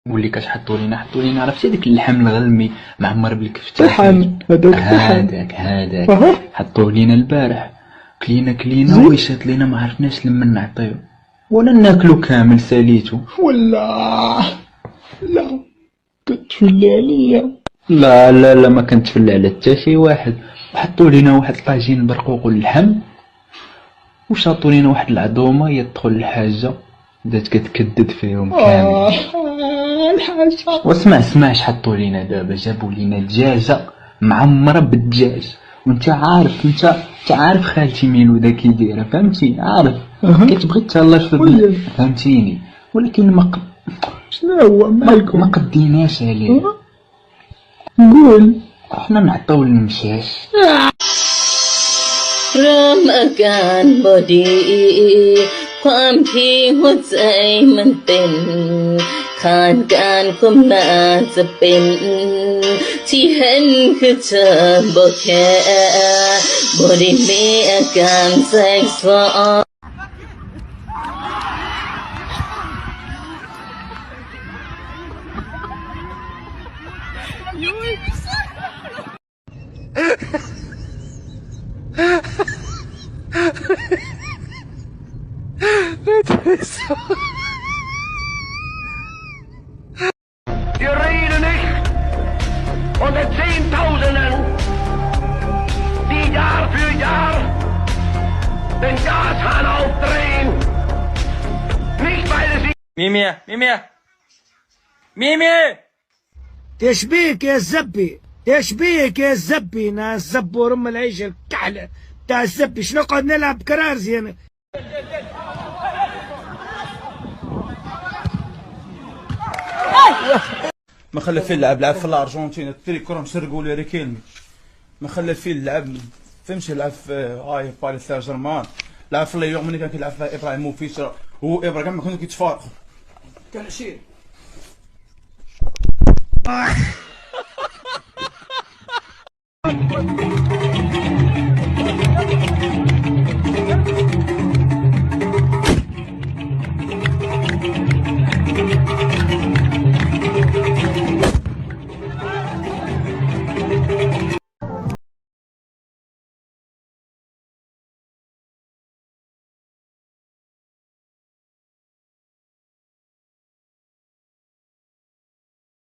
واللي حطوا لينا عرفتي داك اللحم الغلمي معمر بالكفتة. طحن هذاك طحن. هذاك أها. حطوه لينا البارح. كلينا زين. ويشات لينا ما عرفناش لمن نعطيو ولا ناكلو كامل ساليتو. ولا لا كتولي عليا. لا ما كنتفل على حتى شي واحد. وحطوا لينا واحد طاجين برقوق واللحم وشاطوا لينا واحد العظومه يدخل الحاجه بدات كتكدد فيهم كامل. الحاجة. واسمع اش حطوا لينا دابا. جابوا لينا دجاجه معمره بالدجاج. وانت عارف خالتي ميلو دا كي دايره فهمتي عارف. أها. كتبغي تهلاش في ولا. فهمتيني ولكن شنو هو مالكم؟ ما قديناش عليه. قول. احنا نعطيو المشاش. เริ่มอาการบอดีความที่หัวใจมันเต้นขาดการควบน่าจะเป็นที่เห็นคือเธอบอกแค่บอได้มีอาการแทรกซ้อน Wir reden nicht von den Zehntausenden, die Jahr für Jahr den Gashahn aufdrehen. Nicht weil es تشبيك يا الزبي، تشبيك يا الزبي، ناس زب ورم العيش الكحلة تاع الزبي. شنو نقعد نلعب كرارزي انا؟ ما خلى فيه لعب في الارجنتين تري كره مسرقوا لي ريكيلمي. ما خلى فيه لعب فهمتي لعب في هاي باريس سان جيرمان. لعب في اليوم ملي كان كيلعب في ابراهيم وفيسرا هو ابراهيم ما كانوا كيتفارقوا كان عشير.